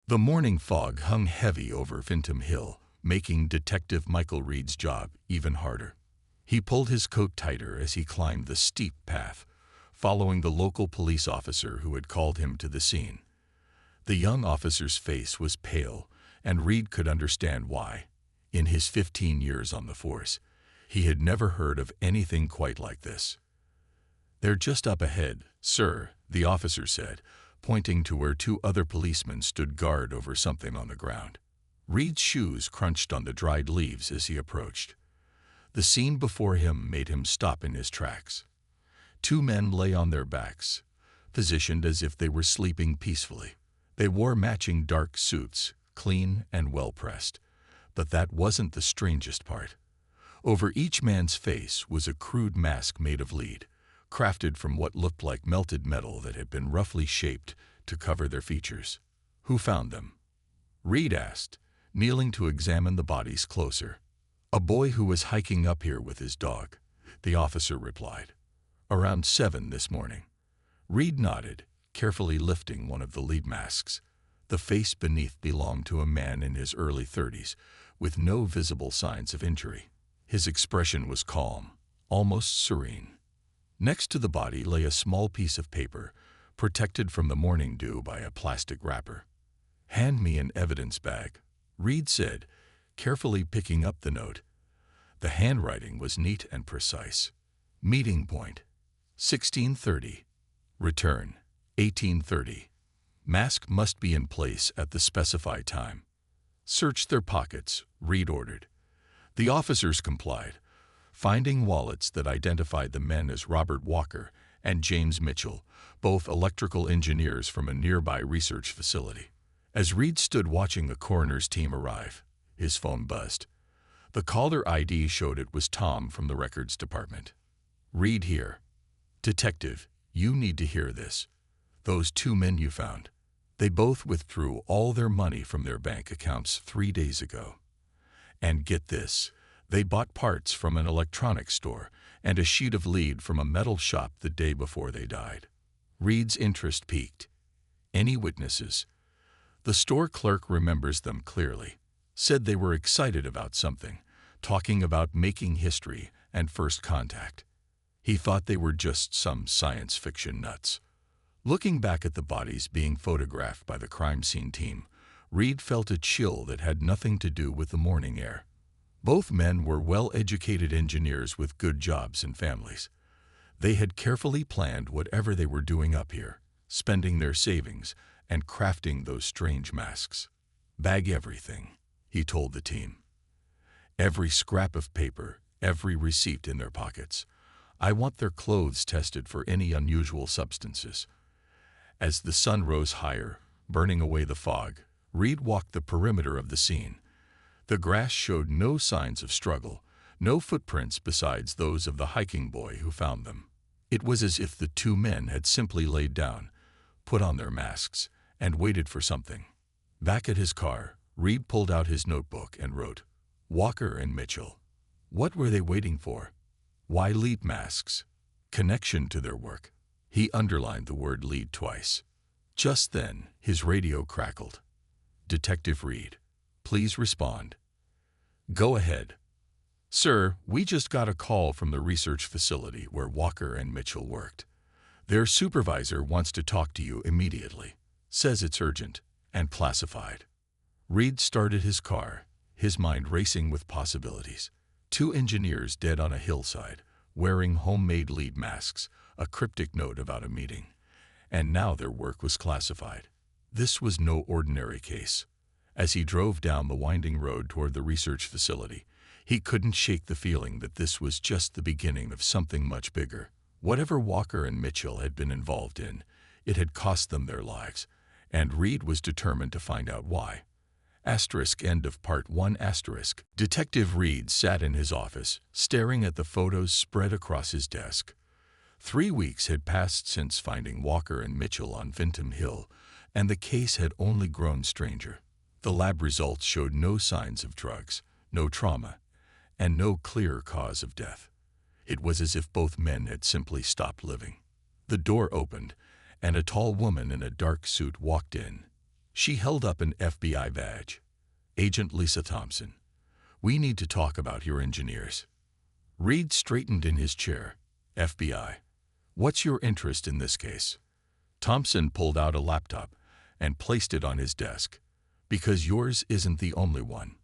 The morning fog hung heavy over Vinton Hill, making Detective Michael Reed's job even harder. He pulled his coat tighter as he climbed the steep path, following the local police officer who had called him to the scene. The young officer's face was pale, and Reed could understand why. In his 15 years on the force, he had never heard of anything quite like this. "They're just up ahead, sir," the officer said, pointing to where two other policemen stood guard over something on the ground. Reed's shoes crunched on the dried leaves as he approached. The scene before him made him stop in his tracks. Two men lay on their backs, positioned as if they were sleeping peacefully. They wore matching dark suits, clean and well-pressed. But that wasn't the strangest part. Over each man's face was a crude mask made of lead, crafted from what looked like melted metal that had been roughly shaped to cover their features. "Who found them?" Reed asked, kneeling to examine the bodies closer. "A boy who was hiking up here with his dog," the officer replied. "Around 7 this morning." Reed nodded, carefully lifting one of the lead masks. The face beneath belonged to a man in his early 30s, with no visible signs of injury. His expression was calm, almost serene. Next to the body lay a small piece of paper, protected from the morning dew by a plastic wrapper. "Hand me an evidence bag," Reed said, carefully picking up the note. The handwriting was neat and precise. "Meeting point, 16:30. Return, 18:30. Mask must be in place at the specified time." "Search their pockets," Reed ordered. The officers complied, finding wallets that identified the men as Robert Walker and James Mitchell, both electrical engineers from a nearby research facility. As Reed stood watching the coroner's team arrive, his phone buzzed. The caller ID showed it was Tom from the records department. "Reed here. Detective, you need to hear this. Those two men you found. They both withdrew all their money from their bank accounts 3 days ago. And get this, they bought parts from an electronics store and a sheet of lead from a metal shop the day before they died." Reed's interest peaked. "Any witnesses?" The store clerk remembers them clearly. Said they were excited about something, talking about making history and first contact. He thought they were just some science fiction nuts. Looking back at the bodies being photographed by the crime scene team, Reed felt a chill that had nothing to do with the morning air. Both men were well-educated engineers with good jobs and families. They had carefully planned whatever they were doing up here, spending their savings and crafting those strange masks. "Bag everything," he told the team. "Every scrap of paper, every receipt in their pockets. I want their clothes tested for any unusual substances." As the sun rose higher, burning away the fog, Reed walked the perimeter of the scene. The grass showed no signs of struggle, no footprints besides those of the hiking boy who found them. It was as if the two men had simply laid down, put on their masks, and waited for something. Back at his car, Reed pulled out his notebook and wrote, "Walker and Mitchell. What were they waiting for? Why lead masks? Connection to their work." He underlined the word lead twice. Just then, his radio crackled. "Detective Reed, please respond." "Go ahead." "Sir, we just got a call from the research facility where Walker and Mitchell worked. Their supervisor wants to talk to you immediately. Says it's urgent and classified." Reed started his car, his mind racing with possibilities. Two engineers dead on a hillside, wearing homemade lead masks, a cryptic note about a meeting. And now their work was classified. This was no ordinary case. As he drove down the winding road toward the research facility, he couldn't shake the feeling that this was just the beginning of something much bigger. Whatever Walker and Mitchell had been involved in, it had cost them their lives, and Reed was determined to find out why. End of Part 1. Detective Reed sat in his office, staring at the photos spread across his desk. 3 weeks had passed since finding Walker and Mitchell on Vinton Hill, and the case had only grown stranger. The lab results showed no signs of drugs, no trauma, and no clear cause of death. It was as if both men had simply stopped living. The door opened, and a tall woman in a dark suit walked in. She held up an FBI badge. "Agent Lisa Thompson, we need to talk about your engineers." Reed straightened in his chair. "FBI, what's your interest in this case?" Thompson pulled out a laptop and placed it on his desk. "Because yours isn't the only one."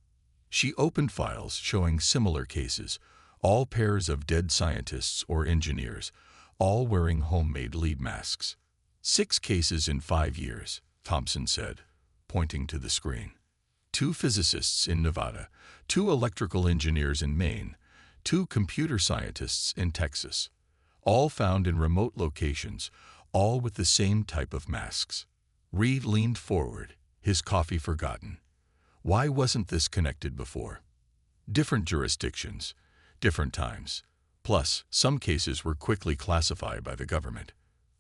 She opened files showing similar cases, all pairs of dead scientists or engineers, all wearing homemade lead masks. 6 cases in 5 years, Thompson said, pointing to the screen. 2 physicists in Nevada, 2 electrical engineers in Maine, 2 computer scientists in Texas, all found in remote locations, all with the same type of masks. Reed leaned forward, his coffee forgotten. Why wasn't this connected before? Different jurisdictions, different times. Plus, some cases were quickly classified by the government.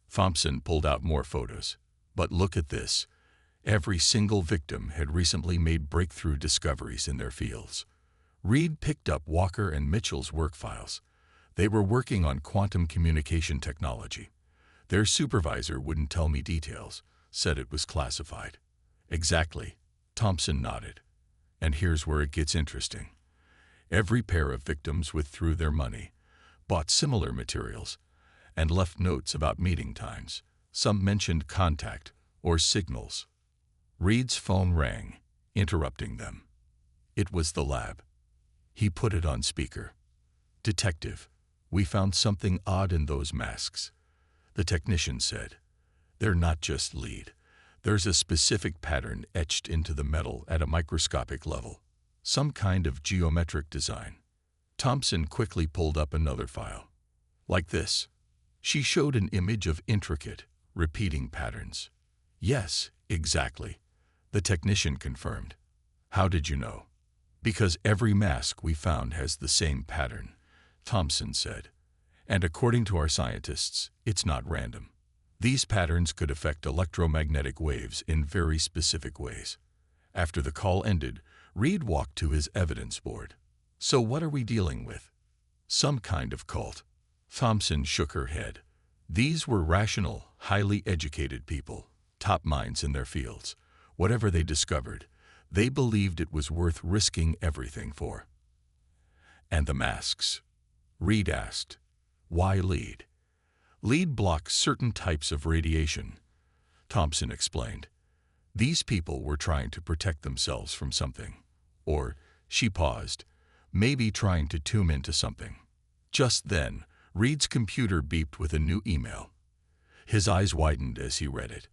Thompson pulled out more photos. But look at this. Every single victim had recently made breakthrough discoveries in their fields. Reed picked up Walker and Mitchell's work files. They were working on quantum communication technology. Their supervisor wouldn't tell me details, said it was classified. Exactly, Thompson nodded. And here's where it gets interesting. Every pair of victims withdrew their money, bought similar materials, and left notes about meeting times. Some mentioned contact or signals. Reed's phone rang, interrupting them. It was the lab. He put it on speaker. "Detective, we found something odd in those masks," the technician said. "They're not just lead. There's a specific pattern etched into the metal at a microscopic level. Some kind of geometric design." Thompson quickly pulled up another file. "Like this." She showed an image of intricate, repeating patterns. "Yes, exactly," the technician confirmed. "How did you know?" "Because every mask we found has the same pattern," Thompson said. "And according to our scientists, it's not random. These patterns could affect electromagnetic waves in very specific ways." After the call ended, Reed walked to his evidence board. "So what are we dealing with?" "Some kind of cult." Thompson shook her head. "These were rational, highly educated people, top minds in their fields. Whatever they discovered, they believed it was worth risking everything for." "And the masks?" Reed asked. "Why lead?" "Lead blocks certain types of radiation," Thompson explained. "These people were trying to protect themselves from something. Or," she paused, "maybe trying to tune into something." Just then, Reed's computer beeped with a new email. His eyes widened as he read it.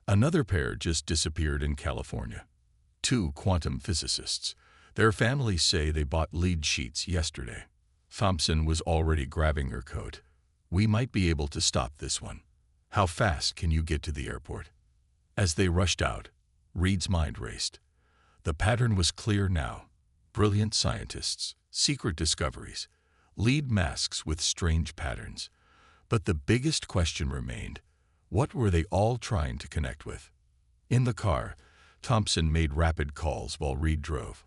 Another pair just disappeared in California. 2 quantum physicists. Their families say they bought lead sheets yesterday. Thompson was already grabbing her coat. "We might be able to stop this one. How fast can you get to the airport?" As they rushed out, Reed's mind raced. The pattern was clear now. Brilliant scientists, secret discoveries, lead masks with strange patterns. But the biggest question remained. What were they all trying to connect with? In the car, Thompson made rapid calls while Reed drove.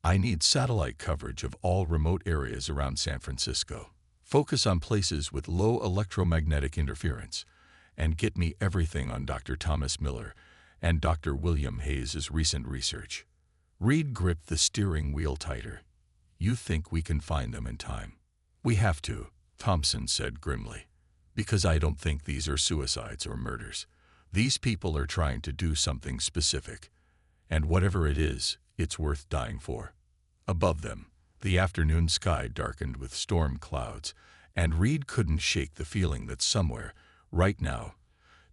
"I need satellite coverage of all remote areas around San Francisco. Focus on places with low electromagnetic interference. And get me everything on Dr. Thomas Miller and Dr. William Hayes' recent research." Reed gripped the steering wheel tighter. "You think we can find them in time?" "We have to," Thompson said grimly. "Because I don't think these are suicides or murders. These people are trying to do something specific. And whatever it is, it's worth dying for." Above them, the afternoon sky darkened with storm clouds, and Reed couldn't shake the feeling that somewhere, right now,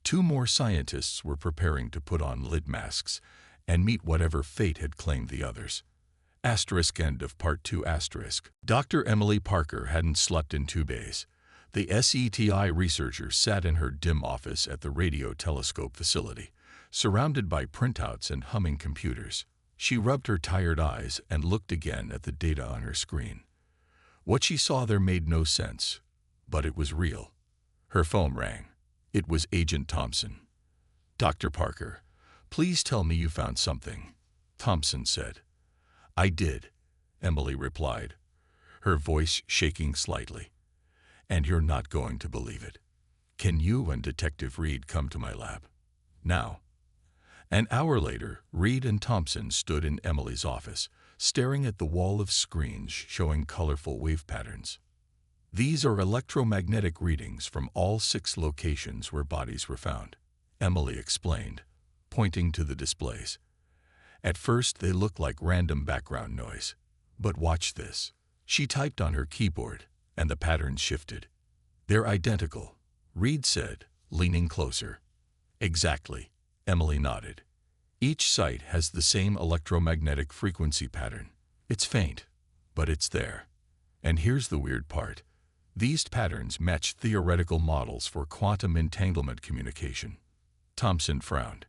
2 more scientists were preparing to put on lid masks and meet whatever fate had claimed the others. End of Part 2. Dr. Emily Parker hadn't slept in 2 days. The SETI researcher sat in her dim office at the radio telescope facility, surrounded by printouts and humming computers. She rubbed her tired eyes and looked again at the data on her screen. What she saw there made no sense, but it was real. Her phone rang. It was Agent Thompson. "Dr. Parker, please tell me you found something," Thompson said. "I did," Emily replied, her voice shaking slightly. "And you're not going to believe it. Can you and Detective Reed come to my lab? Now?" An hour later, Reed and Thompson stood in Emily's office, staring at the wall of screens showing colorful wave patterns. These are electromagnetic readings from all 6 locations where bodies were found, Emily explained, pointing to the displays. At first, they look like random background noise. But watch this. She typed on her keyboard, and the patterns shifted. They're identical, Reed said, leaning closer. Exactly, Emily nodded. Each site has the same electromagnetic frequency pattern. It's faint, but it's there. And here's the weird part. These patterns match theoretical models for quantum entanglement communication. Thompson frowned.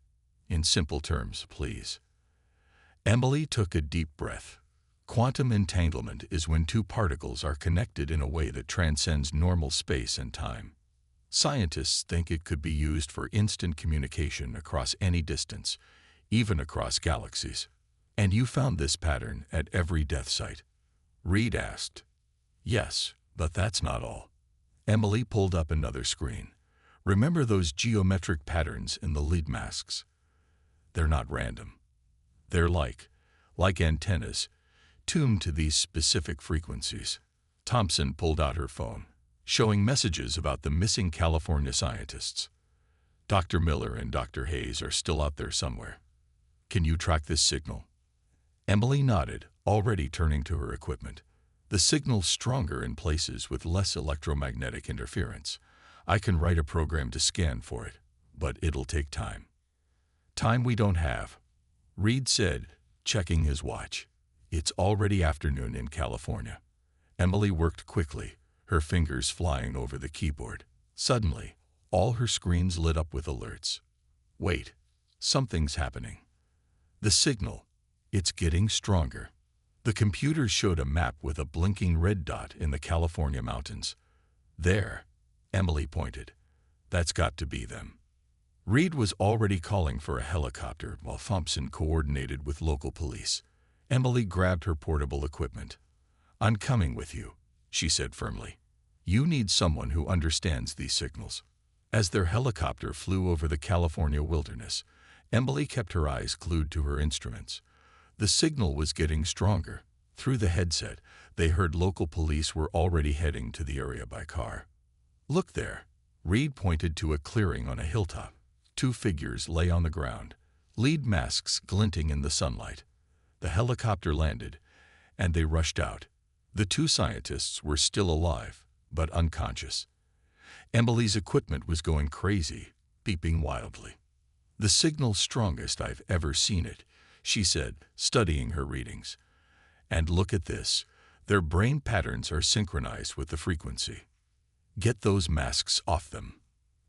In simple terms, please. Emily took a deep breath. Quantum entanglement is when 2 particles are connected in a way that transcends normal space and time. Scientists think it could be used for instant communication across any distance, even across galaxies. And you found this pattern at every death site? Reed asked. Yes, but that's not all. Emily pulled up another screen. Remember those geometric patterns in the lead masks? They're not random. They're like antennas, tuned to these specific frequencies. Thompson pulled out her phone, showing messages about the missing California scientists. Dr. Miller and Dr. Hayes are still out there somewhere. Can you track this signal? Emily nodded, already turning to her equipment. The signal's stronger in places with less electromagnetic interference. I can write a program to scan for it, but it'll take time. Time we don't have, Reed said, checking his watch. It's already afternoon in California. Emily worked quickly, her fingers flying over the keyboard. Suddenly, all her screens lit up with alerts. Wait, something's happening. The signal, it's getting stronger. The computer showed a map with a blinking red dot in the California mountains. There, Emily pointed. That's got to be them. Reed was already calling for a helicopter while Thompson coordinated with local police. Emily grabbed her portable equipment. I'm coming with you, she said firmly. You need someone who understands these signals. As their helicopter flew over the California wilderness, Emily kept her eyes glued to her instruments. The signal was getting stronger. Through the headset, they heard local police were already heading to the area by car. Look there. Reed pointed to a clearing on a hilltop. 2 figures lay on the ground, lead masks glinting in the sunlight. The helicopter landed, and they rushed out. The 2 scientists were still alive, but unconscious. Emily's equipment was going crazy, beeping wildly. The signal's strongest I've ever seen it, she said, studying her readings. And look at this. Their brain patterns are synchronized with the frequency. Get those masks off them,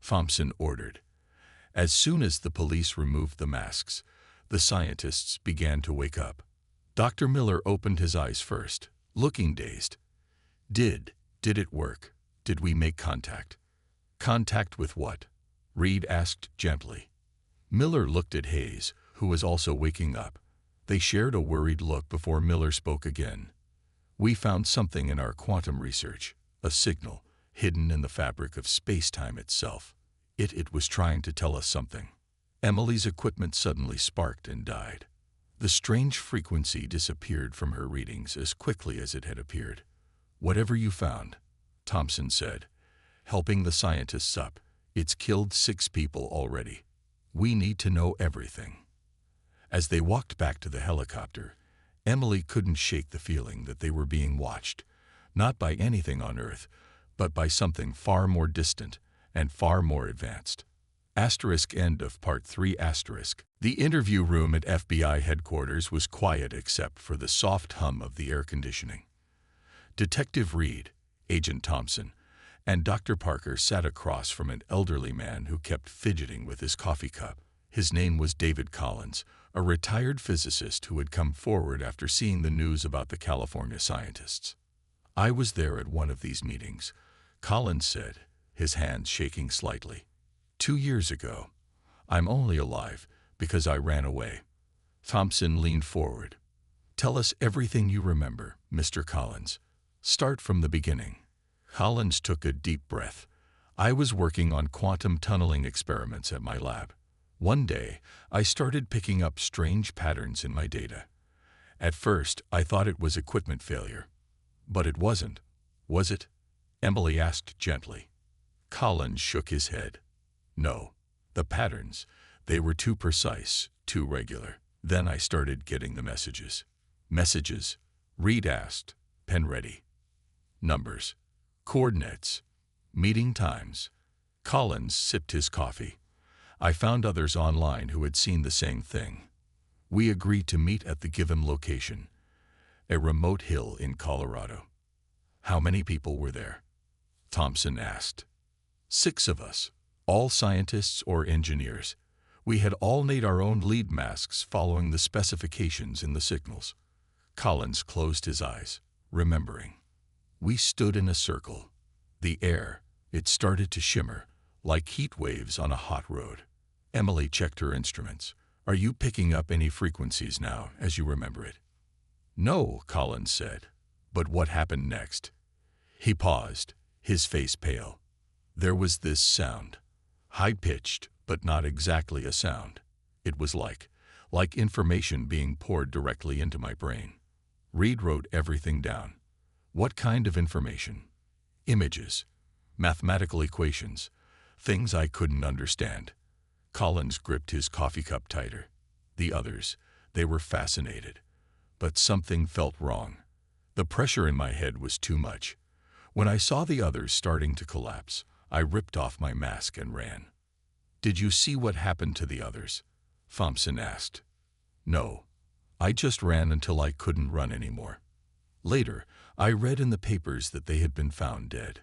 Thompson ordered. As soon as the police removed the masks, the scientists began to wake up. Dr. Miller opened his eyes first, looking dazed. Did it work? Did we make contact? Contact with what? Reed asked gently. Miller looked at Hayes, who was also waking up. They shared a worried look before Miller spoke again. We found something in our quantum research, a signal, hidden in the fabric of space-time itself. It was trying to tell us something. Emily's equipment suddenly sparked and died. The strange frequency disappeared from her readings as quickly as it had appeared. Whatever you found, Thompson said, helping the scientists up. It's killed 6 people already. We need to know everything. As they walked back to the helicopter, Emily couldn't shake the feeling that they were being watched, not by anything on Earth, but by something far more distant and far more advanced. End of Part 3. The interview room at FBI headquarters was quiet except for the soft hum of the air conditioning. Detective Reed, Agent Thompson, and Dr. Parker sat across from an elderly man who kept fidgeting with his coffee cup. His name was David Collins, a retired physicist who had come forward after seeing the news about the California scientists. I was there at one of these meetings, Collins said, his hands shaking slightly. 2 years ago. I'm only alive because I ran away. Thompson leaned forward. Tell us everything you remember, Mr. Collins. Start from the beginning. Collins took a deep breath. I was working on quantum tunneling experiments at my lab. One day, I started picking up strange patterns in my data. At first, I thought it was equipment failure. But it wasn't, was it? Emily asked gently. Collins shook his head. No. The patterns, they were too precise, too regular. Then I started getting the messages. Messages? Reed asked. Pen ready. Numbers. Coordinates. Meeting times. Collins sipped his coffee. I found others online who had seen the same thing. We agreed to meet at the given location, a remote hill in Colorado. How many people were there? Thompson asked. 6 of us, all scientists or engineers. We had all made our own lead masks following the specifications in the signals. Collins closed his eyes, remembering. We stood in a circle. The air, it started to shimmer, like heat waves on a hot road. Emily checked her instruments. Are you picking up any frequencies now, as you remember it? No, Collins said. But what happened next? He paused, his face pale. There was this sound. High-pitched, but not exactly a sound. It was like information being poured directly into my brain. Reed wrote everything down. What kind of information? Images, mathematical equations, things I couldn't understand. Collins gripped his coffee cup tighter. The others, they were fascinated. But something felt wrong. The pressure in my head was too much. When I saw the others starting to collapse, I ripped off my mask and ran. Did you see what happened to the others? Thompson asked. No. I just ran until I couldn't run anymore. Later, I read in the papers that they had been found dead.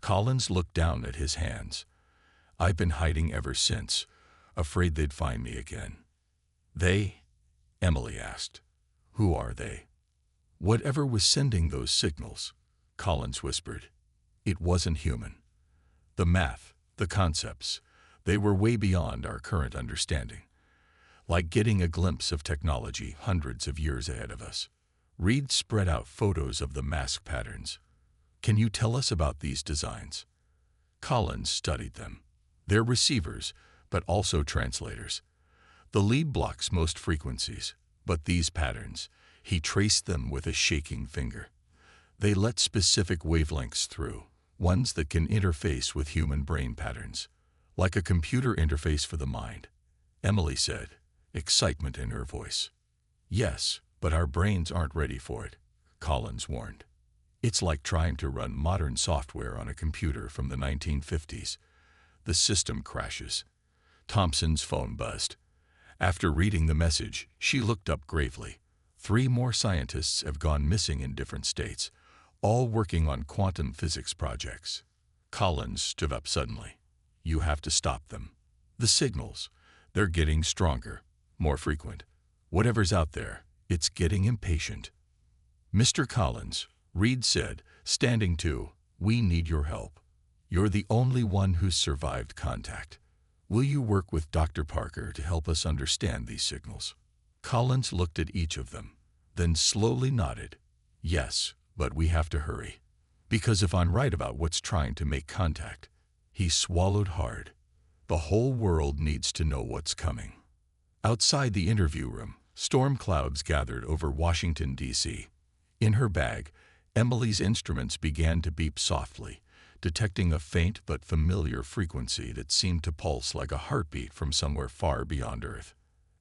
Collins looked down at his hands. I've been hiding ever since, afraid they'd find me again. They? Emily asked. Who are they? Whatever was sending those signals, Collins whispered. It wasn't human. The math, the concepts, they were way beyond our current understanding. Like getting a glimpse of technology hundreds of years ahead of us. Reed spread out photos of the mask patterns. Can you tell us about these designs? Collins studied them. They're receivers, but also translators. The lead blocks most frequencies, but these patterns, he traced them with a shaking finger. They let specific wavelengths through, ones that can interface with human brain patterns, like a computer interface for the mind. Emily said, excitement in her voice. Yes, but our brains aren't ready for it, Collins warned. It's like trying to run modern software on a computer from the 1950s. The system crashes. Thompson's phone buzzed. After reading the message, she looked up gravely. 3 more scientists have gone missing in different states, all working on quantum physics projects. Collins stood up suddenly. You have to stop them. The signals, they're getting stronger, more frequent. Whatever's out there, it's getting impatient. Mr. Collins, Reed said, standing to, we need your help. You're the only one who's survived contact. Will you work with Dr. Parker to help us understand these signals? Collins looked at each of them, then slowly nodded. Yes, but we have to hurry. Because if I'm right about what's trying to make contact, he swallowed hard. The whole world needs to know what's coming. Outside the interview room, storm clouds gathered over Washington, D.C. In her bag, Emily's instruments began to beep softly, detecting a faint but familiar frequency that seemed to pulse like a heartbeat from somewhere far beyond Earth.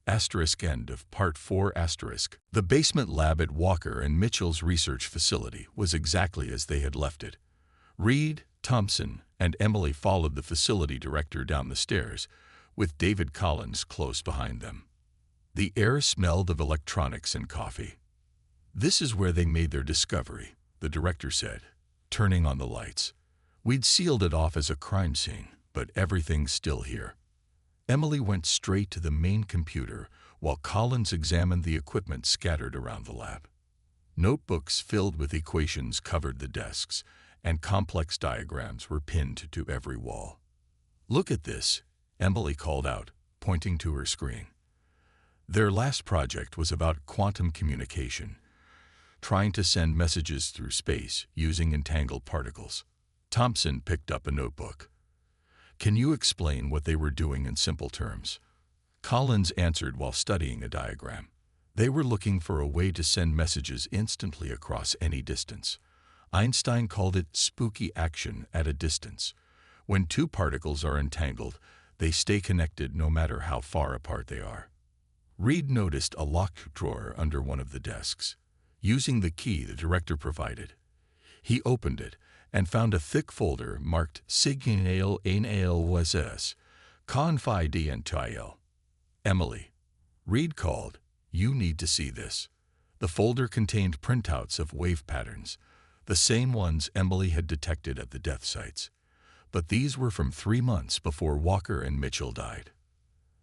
End of Part 4. The basement lab at Walker and Mitchell's research facility was exactly as they had left it. Reed, Thompson, and Emily followed the facility director down the stairs, with David Collins close behind them. The air smelled of electronics and coffee. This is where they made their discovery, the director said, turning on the lights. We'd sealed it off as a crime scene, but everything's still here. Emily went straight to the main computer while Collins examined the equipment scattered around the lab. Notebooks filled with equations covered the desks, and complex diagrams were pinned to every wall. Look at this, Emily called out, pointing to her screen. Their last project was about quantum communication, trying to send messages through space using entangled particles. Thompson picked up a notebook. Can you explain what they were doing in simple terms? Collins answered while studying a diagram. They were looking for a way to send messages instantly across any distance. Einstein called it spooky action at a distance. When two particles are entangled, they stay connected no matter how far apart they are. Reed noticed a locked drawer under one of the desks. Using the key the director provided, he opened it and found a thick folder marked HFY Sci-Fi. Emily, Reed called, "You need to see this." The folder contained printouts of wave patterns, the same ones Emily had detected at the death sites. But these were from 3 months before Walker and Mitchell died.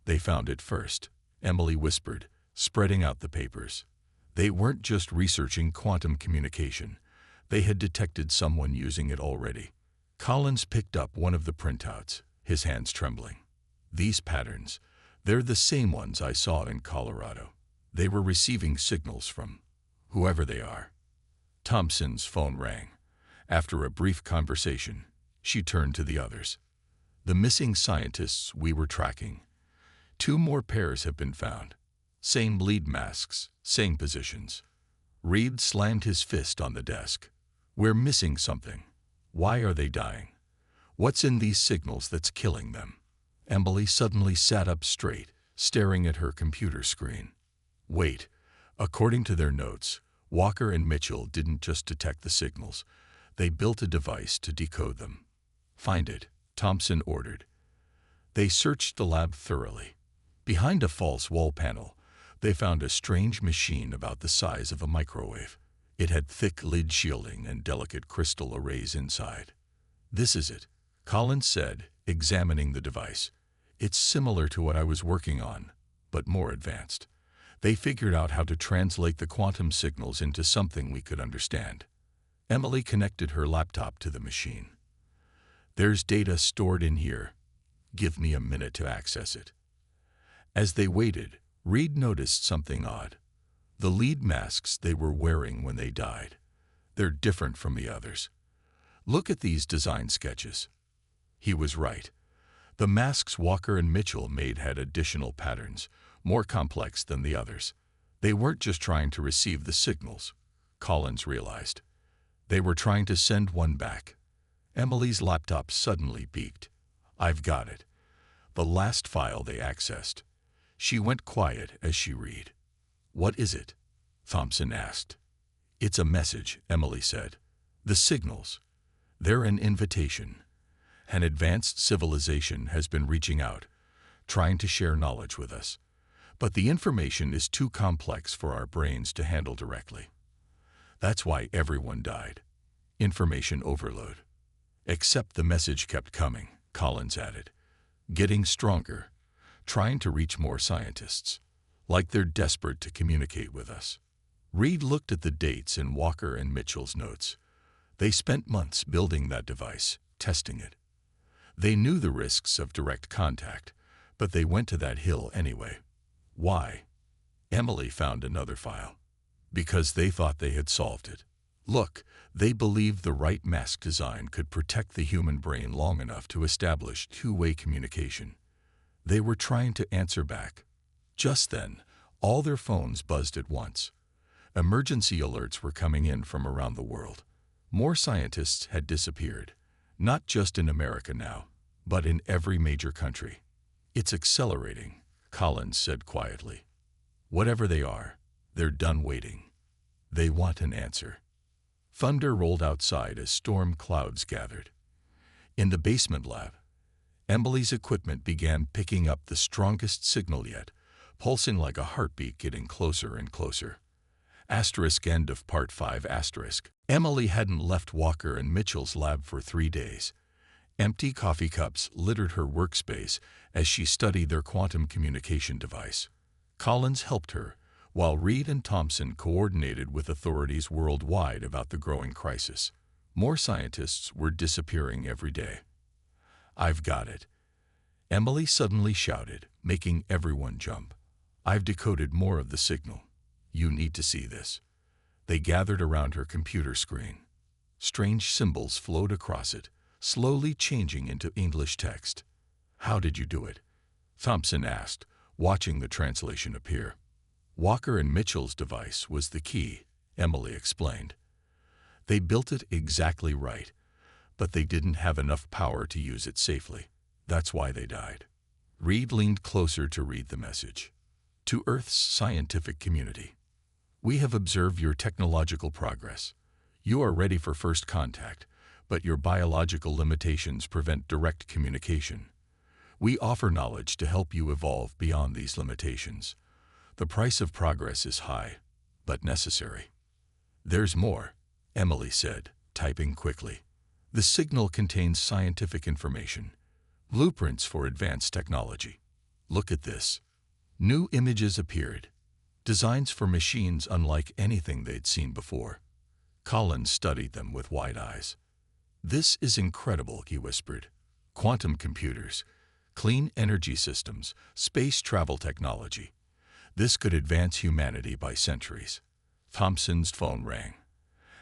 "They found it first," Emily whispered, spreading out the papers. They weren't just researching quantum communication. They had detected someone using it already. Collins picked up one of the printouts, his hands trembling. "These patterns, they're the same ones I saw in Colorado. They were receiving signals from whoever they are." Thompson's phone rang. After a brief conversation, she turned to the others. "The missing scientists we were tracking. 2 more pairs have been found. Same lead masks, same positions." Reed slammed his fist on the desk. "We're missing something. Why are they dying? What's in these signals that's killing them?" Emily suddenly sat up straight, staring at her computer screen. "Wait. According to their notes, Walker and Mitchell didn't just detect the signals. They built a device to decode them." "Find it," Thompson ordered. They searched the lab thoroughly. Behind a false wall panel, they found a strange machine about the size of a microwave. It had thick lid shielding and delicate crystal arrays inside. "This is it," Collins said, examining the device. "It's similar to what I was working on, but more advanced. They figured out how to translate the quantum signals into something we could understand." Emily connected her laptop to the machine. "There's data stored in here. Give me a minute to access it." As they waited, Reed noticed something odd. The lead masks they were wearing when they died. They're different from the others. "Look at these design sketches." He was right. The masks Walker and Mitchell made had additional patterns, more complex than the others. They weren't just trying to receive the signals, Collins realized. They were trying to send one back. Emily's laptop suddenly beeped. "I've got it." The last file they accessed. She went quiet as she read. "What is it?" Thompson asked. "It's a message," Emily said. "The signals. They're an invitation. An advanced civilization has been reaching out, trying to share knowledge with us. But the information is too complex for our brains to handle directly. That's why everyone died. Information overload." "Except the message kept coming," Collins added. "Getting stronger, trying to reach more scientists. Like they're desperate to communicate with us." Reed looked at the dates in Walker and Mitchell's notes. They spent months building that device, testing it. They knew the risks of direct contact, but they went to that hill anyway. Why? Emily found another file. Because they thought they had solved it. Look, they believed the right mask design could protect the human brain long enough to establish two-way communication. They were trying to answer back. Just then, all their phones buzzed at once. Emergency alerts were coming in from around the world. More scientists had disappeared, not just in America now, but in every major country. "It's accelerating," Collins said quietly. "Whatever they are, they're done waiting. They want an answer." Thunder rolled outside as storm clouds gathered. In the basement lab, Emily's equipment began picking up the strongest signal yet, pulsing like a heartbeat, getting closer and closer. End of Part 5 *. Emily hadn't left Walker and Mitchell's lab for 3 days. Empty coffee cups littered her workspace as she studied their quantum communication device. Collins helped her, while Reed and Thompson coordinated with authorities worldwide about the growing crisis. More scientists were disappearing every day. "I've got it," Emily suddenly shouted, making everyone jump. "I've decoded more of the signal. You need to see this." They gathered around her computer screen. Strange symbols flowed across it, slowly changing into English text. "How did you do it?" Thompson asked, watching the translation appear. Walker and Mitchell's device was the key, Emily explained. They built it exactly right, but they didn't have enough power to use it safely. That's why they died. Reed leaned closer to read the message. To Earth's scientific community. We have observed your technological progress. You are ready for first contact, but your biological limitations prevent direct communication. We offer knowledge to help you evolve beyond these limitations. The price of progress is high, but necessary. There's more, Emily said, typing quickly. The signal contains scientific information, blueprints for advanced technology. Look at this. New images appeared, designs for machines unlike anything they'd seen before. Collins studied them with wide eyes. This is incredible, he whispered. Quantum computers, clean energy systems, space travel technology. This could advance humanity by centuries. Thompson's phone rang.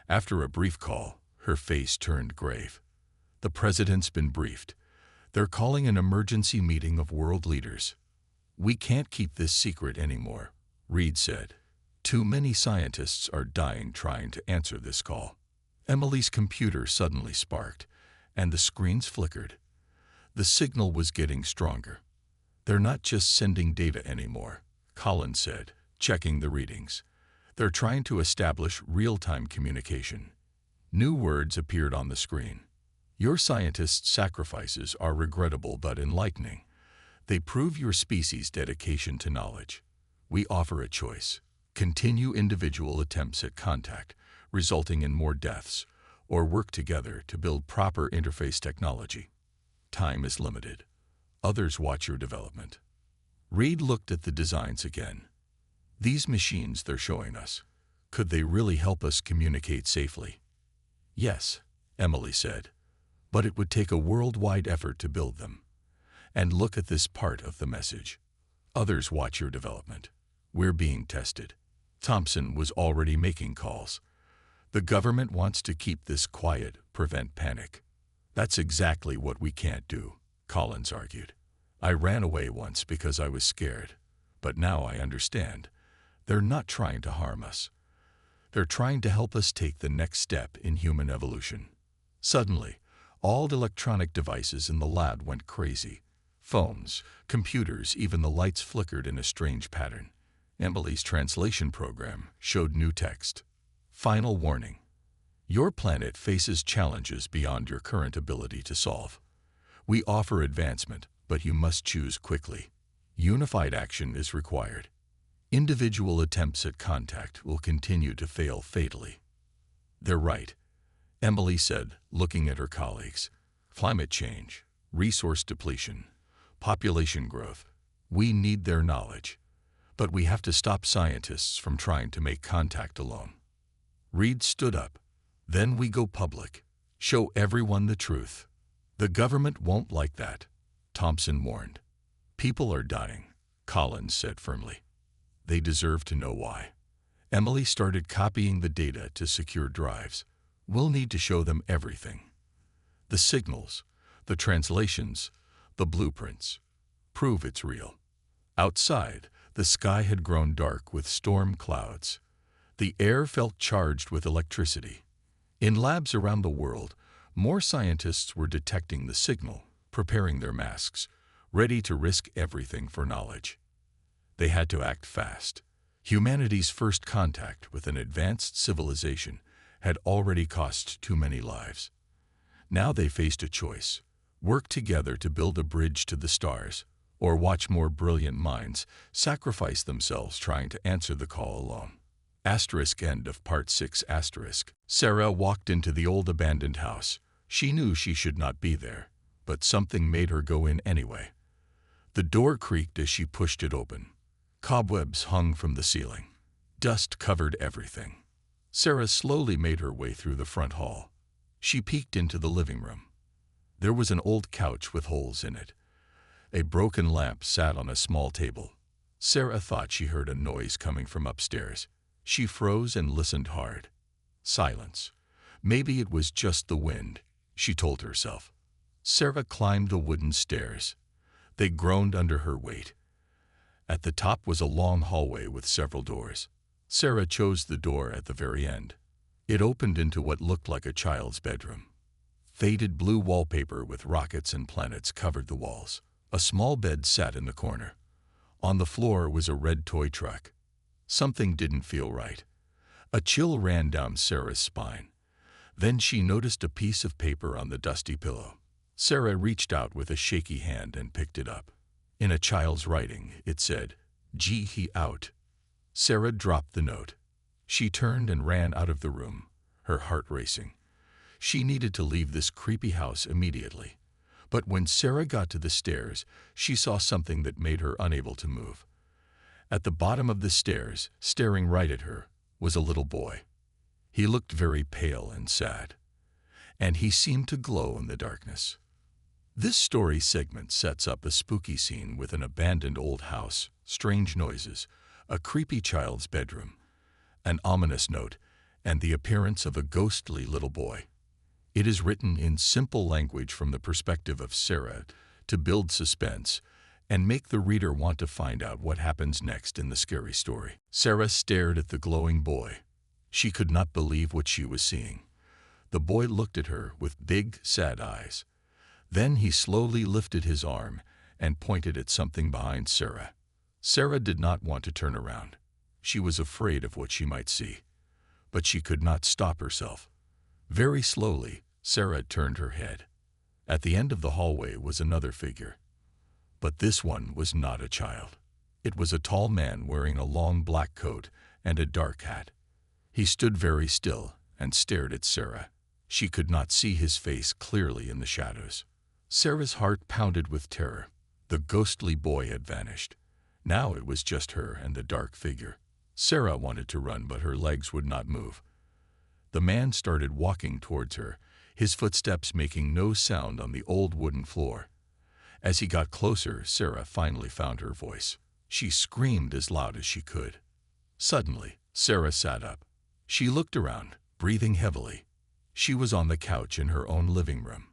After a brief call, her face turned grave. The president's been briefed. They're calling an emergency meeting of world leaders. We can't keep this secret anymore, Reed said. Too many scientists are dying trying to answer this call. Emily's computer suddenly sparked, and the screens flickered. The signal was getting stronger. They're not just sending data anymore, Collins said, checking the readings. They're trying to establish real-time communication. New words appeared on the screen. Your scientists' sacrifices are regrettable but enlightening. They prove your species' dedication to knowledge. We offer a choice. Continue individual attempts at contact, resulting in more deaths, or work together to build proper interface technology. Time is limited. Others watch your development. Reed looked at the designs again. These machines they're showing us, could they really help us communicate safely? Yes, Emily said, but it would take a worldwide effort to build them. And look at this part of the message. Others watch your development. We're being tested. Thompson was already making calls. The government wants to keep this quiet, prevent panic. That's exactly what we can't do, Collins argued. I ran away once because I was scared, but now I understand. They're not trying to harm us. They're trying to help us take the next step in human evolution. Suddenly, all electronic devices in the lab went crazy. Phones, computers, even the lights flickered in a strange pattern. Emily's translation program showed new text. Final warning. Your planet faces challenges beyond your current ability to solve. We offer advancement, but you must choose quickly. Unified action is required. Individual attempts at contact will continue to fail fatally. They're right, Emily said, looking at her colleagues. Climate change, resource depletion, population growth. We need their knowledge. But we have to stop scientists from trying to make contact alone. Reed stood up. Then we go public. Show everyone the truth. The government won't like that, Thompson warned. People are dying, Collins said firmly. They deserve to know why. Emily started copying the data to secure drives. We'll need to show them everything. The signals, the translations, the blueprints. Prove it's real. Outside, the sky had grown dark with storm clouds. The air felt charged with electricity. In labs around the world, more scientists were detecting the signal, preparing their masks, ready to risk everything for knowledge. They had to act fast. Humanity's first contact with an advanced civilization had already cost too many lives. Now they faced a choice: work together to build a bridge to the stars, or watch more brilliant minds sacrifice themselves trying to answer the call alone. End of Part 6. Sarah walked into the old abandoned house. She knew she should not be there, but something made her go in anyway. The door creaked as she pushed it open. Cobwebs hung from the ceiling. Dust covered everything. Sarah slowly made her way through the front hall. She peeked into the living room. There was an old couch with holes in it. A broken lamp sat on a small table. Sarah thought she heard a noise coming from upstairs. She froze and listened hard. Silence. Maybe it was just the wind, she told herself. Sarah climbed the wooden stairs. They groaned under her weight. At the top was a long hallway with several doors. Sarah chose the door at the very end. It opened into what looked like a child's bedroom. Faded blue wallpaper with rockets and planets covered the walls. A small bed sat in the corner. On the floor was a red toy truck. Something didn't feel right. A chill ran down Sarah's spine. Then she noticed a piece of paper on the dusty pillow. Sarah reached out with a shaky hand and picked it up. In a child's writing, it said, "Gee, he out." Sarah dropped the note. She turned and ran out of the room, her heart racing. She needed to leave this creepy house immediately. But when Sarah got to the stairs, she saw something that made her unable to move. At the bottom of the stairs, staring right at her, was a little boy. He looked very pale and sad, and he seemed to glow in the darkness. This story segment sets up a spooky scene with an abandoned old house, strange noises, a creepy child's bedroom, an ominous note, and the appearance of a ghostly little boy. It is written in simple language from the perspective of Sarah to build suspense and make the reader want to find out what happens next in the scary story. Sarah stared at the glowing boy. She could not believe what she was seeing. The boy looked at her with big, sad eyes. Then he slowly lifted his arm and pointed at something behind Sarah. Sarah did not want to turn around. She was afraid of what she might see, but she could not stop herself. Very slowly, Sarah turned her head. At the end of the hallway was another figure. But this one was not a child. It was a tall man wearing a long black coat and a dark hat. He stood very still and stared at Sarah. She could not see his face clearly in the shadows. Sarah's heart pounded with terror. The ghostly boy had vanished. Now it was just her and the dark figure. Sarah wanted to run, but her legs would not move. The man started walking towards her, his footsteps making no sound on the old wooden floor. As he got closer, Sarah finally found her voice. She screamed as loud as she could. Suddenly, Sarah sat up. She looked around, breathing heavily. She was on the couch in her own living room.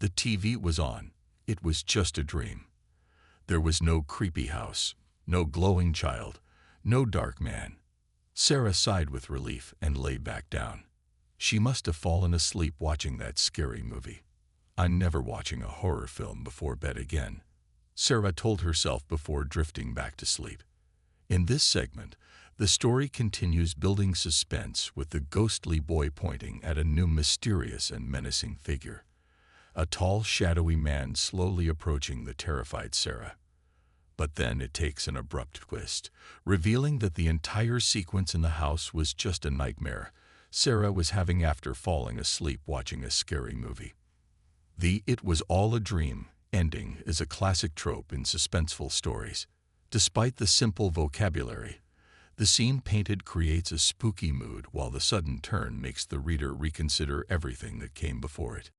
The TV was on. It was just a dream. There was no creepy house, no glowing child, no dark man. Sarah sighed with relief and lay back down. She must have fallen asleep watching that scary movie. "I'm never watching a horror film before bed again," Sarah told herself before drifting back to sleep. In this segment, the story continues building suspense with the ghostly boy pointing at a new mysterious and menacing figure. A tall, shadowy man slowly approaching the terrified Sarah. But then it takes an abrupt twist, revealing that the entire sequence in the house was just a nightmare Sarah was having after falling asleep watching a scary movie. The "it was all a dream" ending is a classic trope in suspenseful stories. Despite the simple vocabulary, the scene painted creates a spooky mood while the sudden turn makes the reader reconsider everything that came before it.